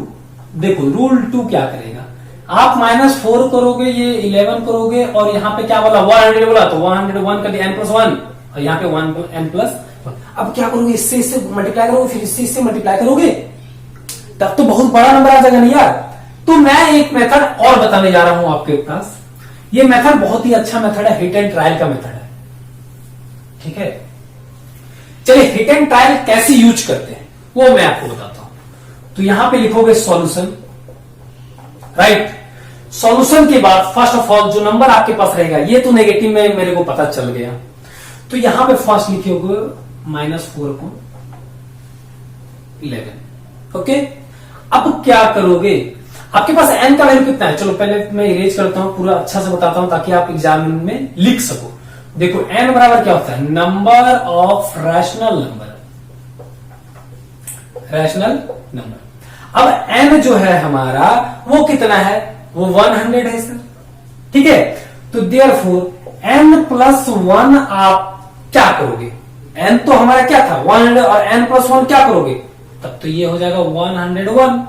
देखो, रूल 2 क्या करेगा, आप -4 करोगे, ये 11 करोगे, और यहां पे क्या बोला, 100 बोला, तो 101 कर दिया n+1, और यहाँ पे 1n+1। अब क्या करोगे, इससे इससे मल्टीप्लाई करोगे, फिर इससे इससे मल्टीप्लाई करोगे, तब तो बहुत बड़ा नंबर आ जाएगा ना यार। तो मैं एक मेथड और बताने जा रहा हूं आपके पास। ये मेथड बहुत ही अच्छा मेथड है, हिट एंड ट्रायल का मेथड है, ठीक है। चलिए हिट एंड ट्रायल कैसे यूज करते हैं वो मैं आपको बताता हूं। तो यहां पे लिखोगे सॉल्यूशन, राइट। सॉल्यूशन के बाद फर्स्ट ऑफ ऑल जो नंबर आपके पास रहेगा, ये तो नेगेटिव में मेरे को पता चल गया, तो यहां पे फर्स्ट लिखोगे -4/11, ओके। अब क्या करोगे, आपके पास n का वैल्यू कितना है, चलो पहले मैं इरेज करता हूं, पूरा अच्छा से बताता हूं ताकि आप एग्जाम में लिख सको। देखो n बराबर क्या होता है, number of rational number, rational number. अब n जो है हमारा वो कितना है, वो 100 है सर, ठीक है। तो देयरफॉर n+1 आप क्या करोगे, n तो हमारा क्या था 100, और n+1 क्या करोगे, तब तो ये हो जाएगा 101।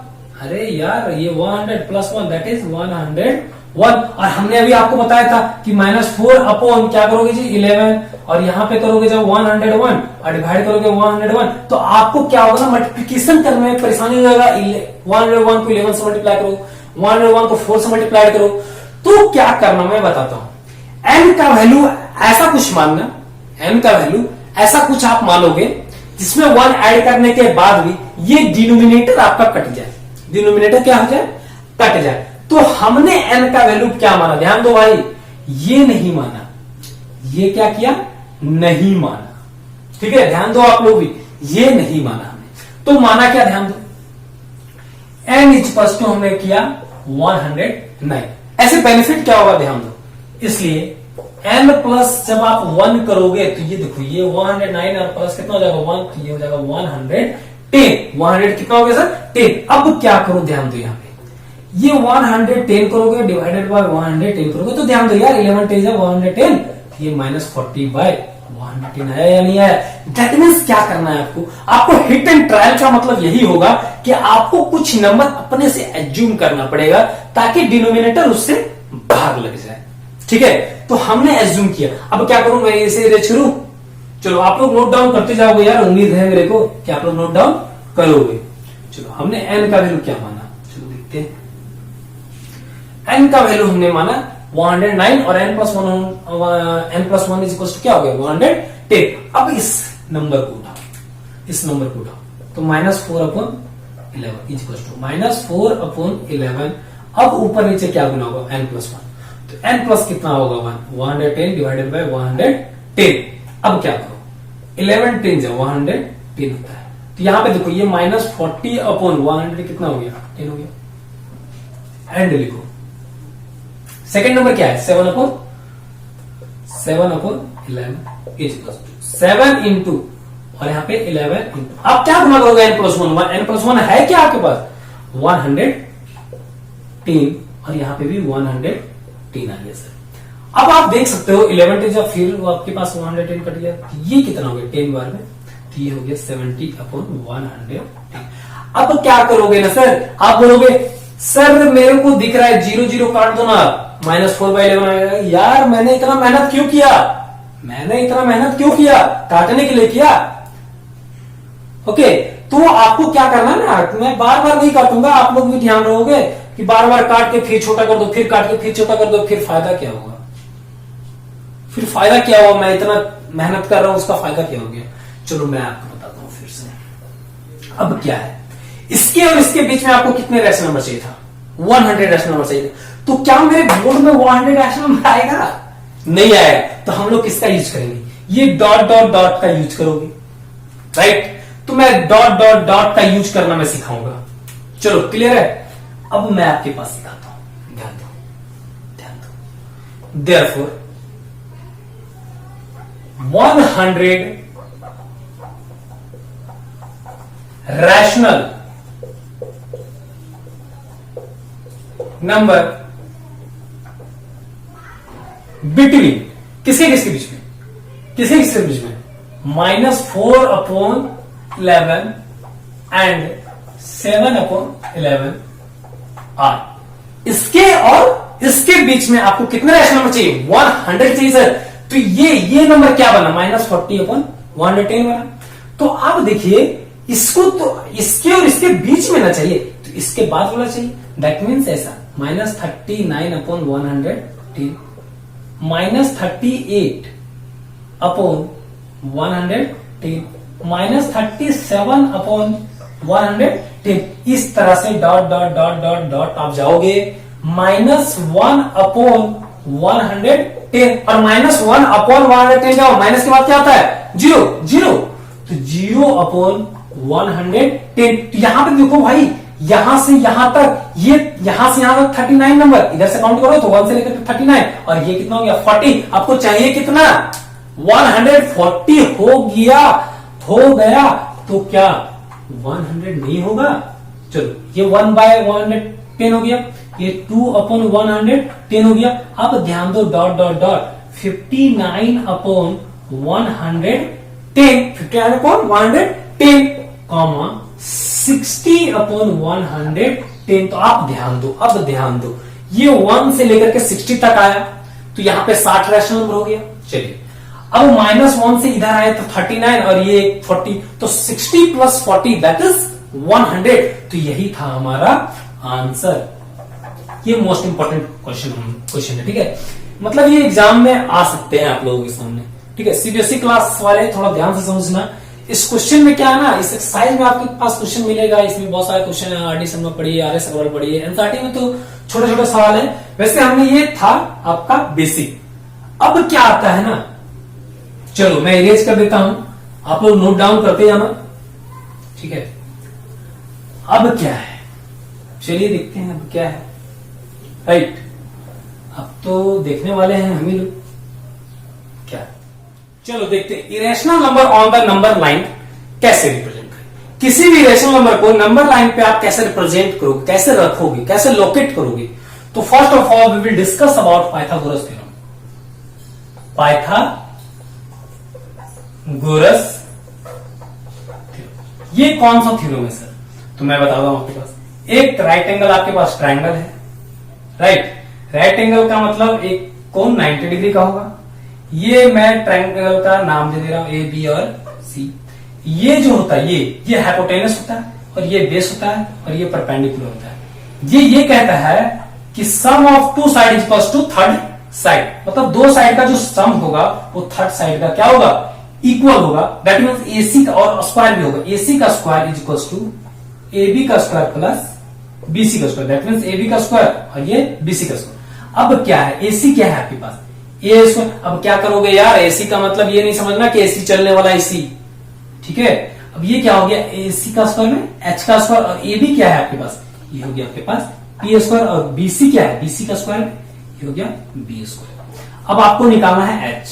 अरे यार ये 100 + 1 दैट इज 101। और हमने अभी आपको बताया था कि -4 क्या करोगे जी 11, और यहां पे करोगे जब 101 और डिवाइड करोगे 101, तो आपको क्या होगा, मल्टीप्लीकेशन करने में परेशानी हो जाएगा। 101 को 11 से मल्टीप्लाई करो, 101 को 4 से मल्टीप्लाई करो। तो क्या करना मैं बताता हूं, n का वैल्यू ऐसा कुछ मानना, n का वैल्यू ऐसा कुछ आप मानोगे जिसमें 1 ऐड करने के बाद भी ये डिनोमिनेटर आपका कट जाए, डिनोमिनेटर क्या हो जाए, कट जाए। तो हमने n का वैल्यू क्या माना, ध्यान दो भाई, ये नहीं माना, ये क्या किया, नहीं माना, ठीक है, ध्यान दो आप लोग भी, ये नहीं माना हमने। तो माना क्या, ध्यान दो, n = हमने किया 109। ऐसे बेनिफिट क्या होगा, ध्यान दो, इसलिए n प्लस जब आप 1 करोगे तो ये देखो, ये 109 और प्लस कितना हो जाएगा 1, तो ये हो जाएगा 110। 100 कितना हो गया सर, 10। अब क्या करो, ध्यान दो, यहाँ पे ये 110 करोगे डिवाइडेड बाय 110 करोगे, तो ध्यान दो यार 11 10 है 110, ये -40/110 है या नहीं है। दैट मीन्स क्या करना है आपको, आपको हिट एंड ट्रायल का मतलब यही होगा कि आपको कुछ नंबर अपने से एज्यूम करना पड़ेगा ताकि डिनोमिनेटर उससे भाग लग जाए, ठीक है। तो हमने एज्यूम किया, अब क्या करूं मैं, इसे इरेज करूं, चलो आप लोग नोट डाउन करते जाओगे यार, उम्मीद है मेरे को कि आप लोग नोट डाउन करोगे। चलो हमने n का वैल्यू क्या माना, चलो देखते हैं। n का वैल्यू हमने माना 109, और n+1 = क्या हो गया 110। अब इस नंबर को उठाओ, इस नंबर को उठाओ, तो -4/11 -4/11। अब ऊपर नीचे क्या गुना होगा, n+1, तो n प्लस कितना होगा 110 डिवाइडेड बाय 110। अब क्या करो, 11 10 जब 110 होता है, तो यहां पे देखो ये -40/100 कितना हो गया, 10 हो गया। एंड लिखो, सेकंड नंबर क्या है 7/11 7 इंटू, और यहाँ पे 11 इंटू। अब क्या गुना करोगे n+1, n+1 है क्या आपके पास 110, और यहाँ पे भी 110 आ गया सर। अब आप देख सकते हो 11 10 जब फिर आपके पास 110 कट गया, तो ये कितना हो गया 10 बार में, तो ये हो गया 70/110। अब क्या करोगे ना सर, आप बोलोगे सर मेरे को दिख रहा है 0 0 काट दो ना, -4/11 आएगा। यार मैंने इतना मेहनत क्यों किया, काटने के लिए किया। ओके, तो आपको क्या करना है ना, मैं बार बार नहीं काटूंगा, आप लोग भी ध्यान रखोगे कि बार बार काट के फिर छोटा कर दो, फिर काट के फिर छोटा कर दो, फिर फायदा क्या होगा, मैं इतना मेहनत कर रहा हूं, उसका फायदा क्या हो गया। चलो मैं आपको बताता हूं फिर से। अब क्या है, इसके और इसके बीच में आपको कितने रैशनल नंबर चाहिए था, 100 रैशनल नंबर चाहिए था। तो क्या मेरे बोर्ड में 100 रैशनल नंबर आएगा, नहीं आएगा। तो हम लोग किसका यूज करेंगे, ये डॉट डॉट डॉट का यूज करोगे, राइट। तो मैं डॉट डॉट डॉट का यूज करना मैं सिखाऊंगा। चलो क्लियर है। अब मैं आपके पास सिखाता हूं, ध्यान दो। देयरफॉर 100 रैशनल नंबर बिटवीन किसके किसके बीच में, -4/11 एंड 7/11 आर। इसके और इसके बीच में आपको कितने रैशनल नंबर चाहिए, 100 चाहिए सर। तो ये नंबर क्या बना, -40/110 बना। तो आप देखिए, इसको तो इसके और इसके बीच में ना चाहिए, तो इसके बाद होना चाहिए। दैट मीन्स ऐसा -39/110, -38/110, -37/110। इस तरह से dot dot dot dot dot आप जाओगे, -1/110 और -1/110 जाओ, माइनस के बाद क्या आता है, जीरो। तो 0/110। तो यहां पे देखो भाई, यहां से यहां तक, यहां से यहां तक 39 नंबर, इधर से काउंट करो तो 1 से लेकर 39, और ये कितना हो गया 40। आपको चाहिए कितना, 140 हो गया। तो क्या 100 नहीं होगा, चलो ये 1/110 हो गया, ये 2/110 हो गया। अब ध्यान दो, डॉट डॉट डॉट 59/110, 59/110, 60/110। तो आप ध्यान दो, अब ध्यान दो, ये 1 से लेकर के 60 तक आया, तो यहां पे 60 रैशनल नंबर हो गया। चलिए अब -1 से इधर आए तो 39 और ये 40, तो 60 + 40 दैट इज 100। तो यही था हमारा आंसर। ये मोस्ट इंपॉर्टेंट क्वेश्चन है, ठीक है। मतलब ये एग्जाम में आ सकते हैं आप लोगों के सामने, ठीक है। सीबीएसई क्लास वाले थोड़ा ध्यान से समझना। इस क्वेश्चन में क्या है ना, इस एक्सरसाइज में आपके पास क्वेश्चन मिलेगा, इसमें बहुत सारे क्वेश्चन है। आरडी शर्मा पढ़िए, आरएस अग्रवाल पढ़िए, एनसीईआरटी में तो छोटे छोटे सवाल है। वैसे हमने, ये था आपका बेसिक। अब क्या आता है ना, चलो मैं इरेज कर देता हूं, आप लोग नोट डाउन करते जाना, ठीक है। अब क्या है, चलिए देखते हैं अब क्या है, राइट। अब तो देखने वाले हैं हम ही लोग, क्या। चलो देखते हैं, irrational number on the number line कैसे रिप्रेजेंट करें। किसी भी इरेशनल नंबर को नंबर लाइन पे आप कैसे रिप्रेजेंट करोगे, कैसे रखोगे, कैसे लोकेट करोगे। तो first of all we will discuss about Pythagoras theorem. Pythagoras ये कौन सा थ्योरम है सर, तो मैं बता दूं आपके पास। एक राइट एंगल, आपके पास ट्रायंगल है, राइट। राइट एंगल का मतलब एक कोण 90 डिग्री का होगा। ये मैं ट्रायंगल का नाम दे दे रहा हूं, ए बी और सी। ये जो होता है, ये हाइपोटेनस होता है, और ये बेस होता है, और ये परपेंडिकुलर होता है। ये कहता है कि sum of two side equals to third side, मतलब दो साइड का जो सम होगा वो थर्ड साइड का क्या होगा, इक्वल होगा। दैट मीन्स एसी का और स्क्वायर भी होगा। एसी का square is equals to AB का स्क्वायर प्लस BC का स्क्वायर। दैट मीन्स AB का स्क्वायर और ये BC का स्क्वायर। अब क्या है, AC क्या है आपके पास, ए स्क्वायर। अब क्या करोगे यार, AC का मतलब ये नहीं समझना कि AC चलने वाला AC, ठीक है। अब ये क्या हो गया, AC का स्क्वायर में H का स्क्वायर, और AB क्या है आपके पास, ये हो गया आपके पास P स्क्वायर, और BC क्या है, BC का स्क्वायर ये हो गया B स्क्वायर। अब आपको निकालना है H,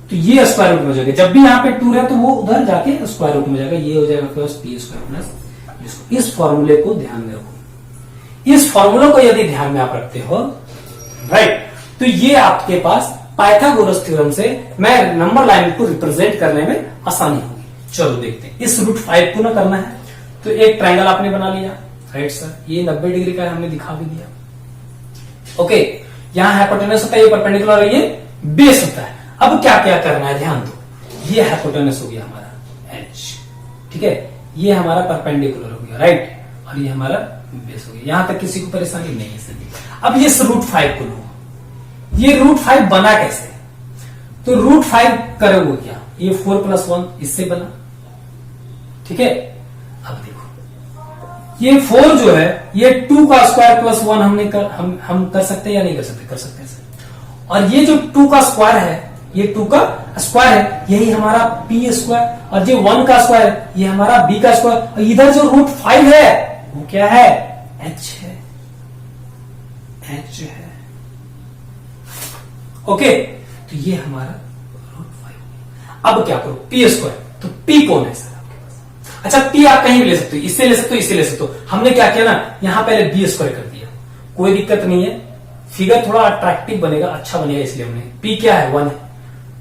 तो ये स्क्वायर रूट में जाएगा। जब भी यहाँ पे 2 है तो वो उधर जाके स्क्वायर रूट में जाएगा। ये हो जाएगा आपके पास P स्क्वायर प्लस। इस फॉर्मूले को ध्यान में रखो। इस फॉर्मूले को यदि ध्यान में आप रखते हो, राइट, तो ये आपके पास पाइथागोरस थ्योरम से मैं नंबर लाइन को रिप्रेजेंट करने में आसानी होगी। चलो देखते हैं। इस √5 को ना करना है, तो एक ट्रायंगल आपने बना लिया, राइट सर। ये 90 डिग्री का हमने दिखा भी दिया, ओके। यहाँ हाइपोटेनस होता है, ये परपेंडिकुलर है, ये बेस होता है। अब क्या क्या करना है, ध्यान दो, ये हाइपोटेनस हो गया हमारा एच, ठीक है, ये हमारा परपेंडिकुलर हो गया, राइट, और ये हमारा बेस हो गया। यहां तक किसी को परेशानी नहीं है सभी। अब ये √5 को लो, ये √5 बना कैसे, तो √5 करोगे क्या, ये 4+1 इससे बना, ठीक है। अब देखो ये 4 जो है ये 2 का स्क्वायर प्लस 1 हम कर सकते हैं या नहीं कर सकते, कर सकते हैं सर। और ये जो 2 का स्क्वायर है, ये 2 का स्क्वायर है, यही हमारा p स्क्वायर, और जो 1 का स्क्वायर है ये हमारा b का स्क्वायर, और इधर जो √5 है वो क्या है, h है, h है, ओके। तो ये हमारा √5। अब क्या करो, p स्क्वायर, तो p कौन है सर आपके पास, अच्छा p आप कहीं भी ले सकते हो, इससे ले सकते हो, इससे ले सकते हो। हमने क्या किया ना, यहां पहले b स्क्वायर कर दिया, कोई दिक्कत नहीं है, फिगर थोड़ा अट्रैक्टिव बनेगा, अच्छा बनेगा, इसलिए हमने p क्या है 1 है,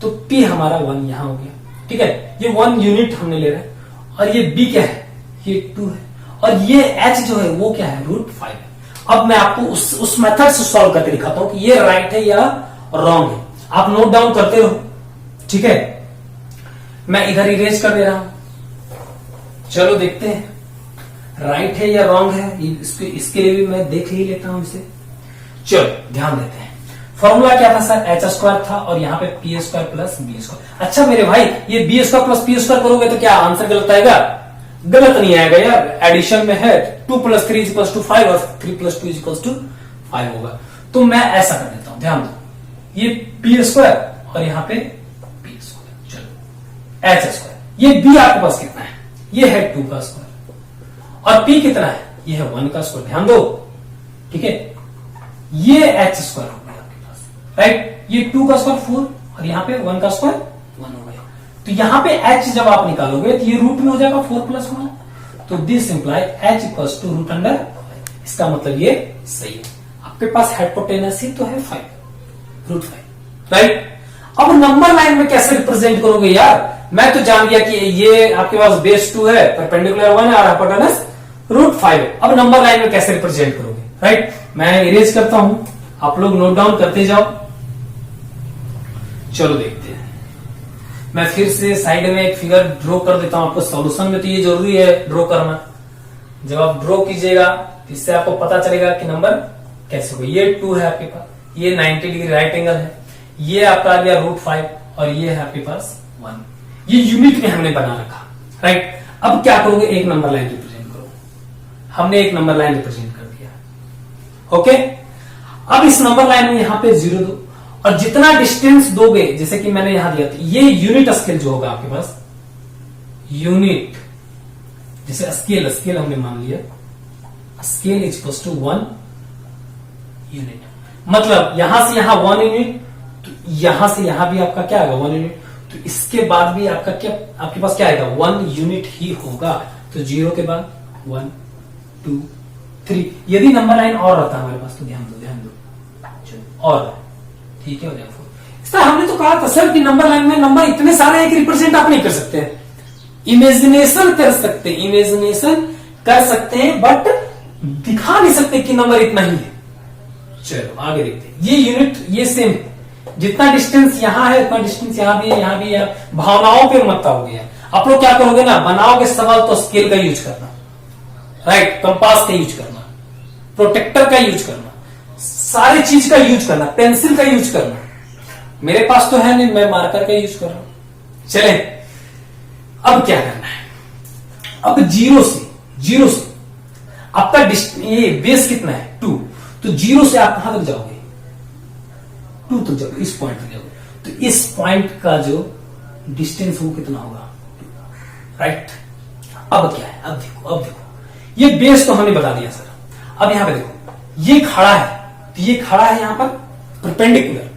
तो p हमारा 1 यहां हो गया, ठीक है, ये 1 यूनिट हमने ले रहे हैं। और ये b क्या है, ये 2 है, और ये h जो है वो क्या है, √5 है। अब मैं आपको उस मेथड से सॉल्व करके दिखाता हूं कि ये राइट है या रॉन्ग है, आप नोट डाउन करते रहो, ठीक है। मैं इधर इरेज कर दे रहा हूं, चलो देखते हैं राइट है या रॉन्ग है, इसके लिए भी मैं देख ही लेता हूं इसे। चलो ध्यान देते हैं, फॉर्मूला क्या था सर, h स्क्वायर था, और यहाँ पे p square plus b square. अच्छा मेरे भाई, ये b square plus p square करोगे तो क्या आंसर गलत आएगा, गलत नहीं आएगा यार, एडिशन में है 2 + 3 = 5 और 3 + 2 = 5 होगा। तो मैं ऐसा कर देता हूं, ध्यान दो, ये p स्क्वायर और यहाँ पे p स्क्वायर, चलो h स्क्वायर, ये b आपके पास कितना है, ये है 2 का स्क्वायर, और p कितना है, ये है 1 का स्क्वायर, ध्यान दो, ठीक है। ये h स्क्वायर हो गया आपके पास, राइट, ये 2 का स्क्वायर 4 और यहाँ पे 1 का स्क्वायर 1 हो गया। तो यहाँ पे h जब आप निकालोगे तो ये रूट में हो जाएगा 4 + 1, तो दिस इंप्लाई h = √5। इसका मतलब ये सही है, आपके पास हाइपोटेनस ही तो है 5 √5, राइट। अब नंबर लाइन में कैसे रिप्रेजेंट करोगे यार, मैं तो जान गया कि ये आपके पास बेस 2 है, परपेंडिकुलर 1 है और हाइपोटेनस √5 है। अब नंबर लाइन में कैसे रिप्रेजेंट करोगे, राइट। मैं इरेज करता हूं, आप लोग नोट डाउन करते जाओ, चलो देखते हैं। मैं फिर से साइड में एक फिगर ड्रॉ कर देता हूं, आपको सॉल्यूशन में तो ये जरूरी है ड्रॉ करना। जब आप ड्रॉ कीजिएगा इससे आपको पता चलेगा कि नंबर कैसे होगा। ये 2 है आपके पास, ये 90 डिग्री राइट एंगल है, ये आपका आ गया √5 और ये है आपके पास 1। ये यूनिट में हमने बना रखा, राइट। अब क्या करोगे, एक नंबर लाइन रिप्रेजेंट करो, हमने एक नंबर लाइन रिप्रेजेंट कर दिया, ओके। अब इस नंबर लाइन में यहां पे 0 दो, और जितना डिस्टेंस दोगे, जैसे कि मैंने यहां दिया था, ये यूनिट स्केल जो होगा आपके पास, यूनिट जैसे स्केल हमने मान लिया, स्केल = 1 यूनिट, मतलब यहां से यहां 1 यूनिट, तो यहां से यहां भी आपका क्या आएगा 1 यूनिट, तो इसके बाद भी आपका क्या, आपके पास क्या आएगा 1 यूनिट ही होगा। तो 0 के बाद 1 2 3, यदि नंबर लाइन और रहता हमारे पास तो ध्यान दो चलो, और ठीक है हो जाएगा 4। सर हमने तो कहा था सर कि नंबर लाइन में नंबर इतने सारे हैं कि रिप्रेजेंट आप नहीं कर सकते हैं, इमेजिनेशन कर सकते, इमेजिनेशन कर सकते हैं, बट दिखा नहीं सकते कि नंबर इतना ही है। चलो आगे देखते हैं, ये यूनिट ये सेम, जितना डिस्टेंस यहां है उतना डिस्टेंस यहां भी है, यहां भी है। भावनाओं पे मत आओगे यार, आप लोग क्या करोगे ना, बनाओगे सवाल तो स्केल का यूज करना, राइट, कंपास का यूज करना, प्रोटेक्टर का यूज करना, सारी चीज का यूज करना, पेंसिल का यूज करना। मेरे पास तो है नहीं, मैं मार्कर का यूज कर रहा हूं। चले अब क्या करना है, अब 0 से आपका ये बेस कितना है 2, तो 0 से आप कहां तक जाओगे 2 तक जाओगे, इस पॉइंट तक जाओगे, तो इस पॉइंट का जो डिस्टेंस वो कितना होगा, राइट। अब क्या है, अब देखो ये बेस तो हमने बता दिया सर। अब यहां पे देखो, ये खड़ा है, तो ये खड़ा है यहां पर परपेंडिकुलर,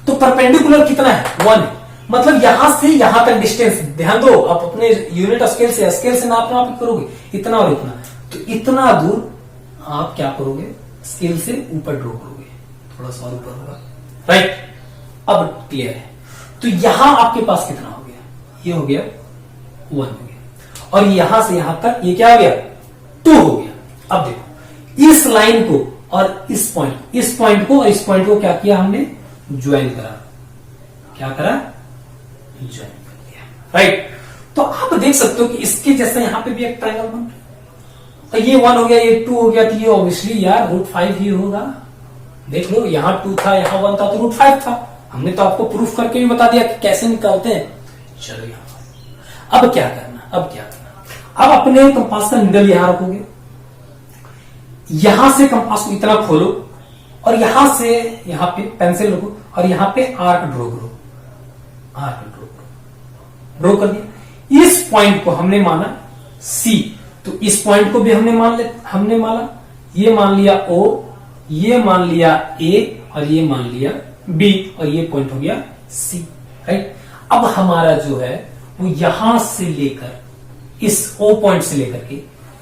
तो परपेंडिकुलर कितना है 1 है, मतलब यहां से यहां तक डिस्टेंस, ध्यान दो, आप अपने यूनिट स्केल से नापना करोगे इतना और इतना, तो इतना दूर आप क्या करोगे, स्केल से ऊपर ड्रॉ करोगे, थोड़ा सा और ऊपर होगा, राइट। अब क्लियर है, तो यहां आपके पास कितना हो गया, ये हो गया 1 हो गया, और यहां से यहां तक ये क्या हो गया 2 हो गया। अब देखो इस लाइन को और इस पॉइंट को और इस पॉइंट को क्या किया हमने, ज्वाइन करा। क्या करा, ज्वाइन कर दिया, राइट। तो आप देख सकते हो कि इसके जैसे यहां पे भी एक ट्रायंगल बन रहा है। तो ये 1 हो गया, ये 2 हो गया, तो ये ऑब्वियसली यार √5 ही होगा। देख लो, यहां 2 था, यहां 1 था, तो √5 था। हमने तो आपको प्रूफ करके भी बता दिया कि कैसे निकालते हैं। चलो यहां अब क्या करना, अब अपने कंपास का निडल यहां रखोगे, यहां से कंपास को इतना खोलो और यहां से यहां पे पेंसिल रखो और यहां पे आर्क ड्रॉ करो। ड्रॉ कर दिया। इस पॉइंट को हमने माना C, तो इस पॉइंट को भी हमने माना, ये मान लिया O, ये मान लिया A और ये मान लिया B और ये पॉइंट हो गया C, राइट। अब हमारा जो है वो यहां से लेकर इस O पॉइंट से लेकर के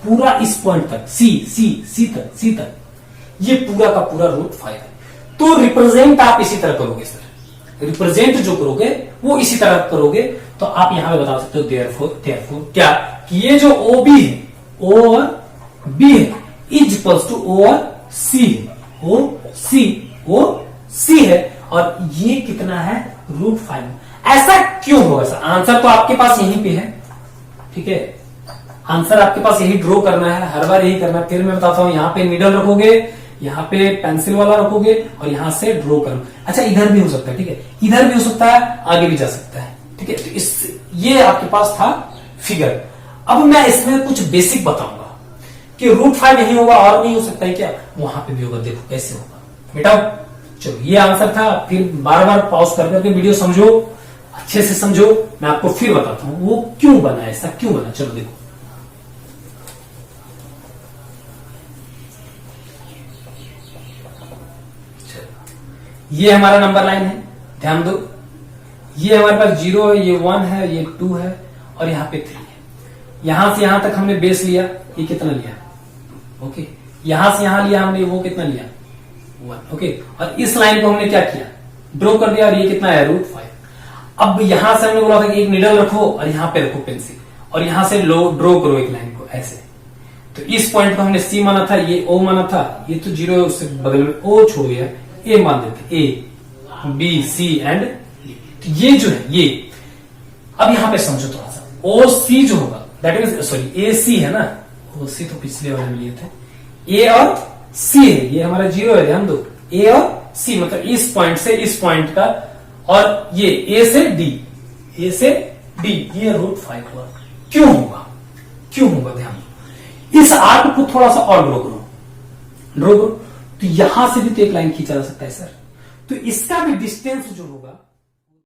पूरा इस पॉइंट तक C तक ये पूरा का पूरा √5 है। तो रिप्रेजेंट आप इसी तरह करोगे सर, रिप्रेजेंट जो करोगे वो इसी तरह करोगे। तो आप यहां पे बता सकते हो देयरफॉर क्या, कि ये जो OB है, O और B है, इज इक्वल्स टू O और C है, O है, और ये कितना है, √5। ऐसा क्यों होगा सर? आंसर तो आपके पास यहीं पे है, ठीक है, आंसर आपके पास यही ड्रॉ करना है, हर बार यही करना है। फिर मैं बताता हूं, यहां पे निडल रखोगे, यहां पे पेंसिल वाला रखोगे और यहां से ड्रॉ करो। अच्छा, इधर भी हो सकता है, ठीक है, इधर भी हो सकता है, आगे भी जा सकता है, ठीक है। तो ये आपके पास था फिगर। अब मैं इसमें कुछ बेसिक बताऊंगा कि √5 यही होगा और नहीं हो सकता है क्या, वहां पे भी होगा। देखो कैसे होगा बेटा। चलो, ये आंसर था। फिर बार बार पॉज करके वीडियो समझो, अच्छे से समझो। मैं आपको फिर बताता हूं वो क्यों बना, ऐसा क्यों बना। चलो देखो, ये हमारा नंबर लाइन है, ध्यान दो। ये हमारे पास 0 है, ये 1 है, ये 2 है और यहाँ पे 3 है। यहां से यहां तक हमने बेस लिया, ये कितना लिया, ओके। यहां से यहां लिया हमने, वो कितना लिया, 1, ओके। और इस लाइन को हमने क्या किया, ड्रॉ कर दिया, और ये कितना है, √5। अब यहां से हमने बोला था कि एक निडल रखो और यहां पे रखो पेंसिल, और यहां से ड्रॉ करो एक लाइन को ऐसे। तो इस पॉइंट को हमने C माना था, ये O माना था, ये तो 0 है, उससे बदल में O छोड़ गया, A मान देते, A B C एंड तो ये जो है ये। अब यहां पे समझो थोड़ा सा, OC जो होगा दैट मीन सॉरी AC है ना, OC तो पिछले वाले में लिए थे, A और C है, ये हमारा 0 है, ध्यान दो। A और C मतलब इस पॉइंट से इस पॉइंट का, और ये A से D, ये √5 होगा। क्यों होगा, ध्यान दो। इस आर्क को थोड़ा सा और ड्रॉ करो, तो यहां से भी तो एक लाइन खींचा जा सकता है सर। तो इसका भी डिस्टेंस जो होगा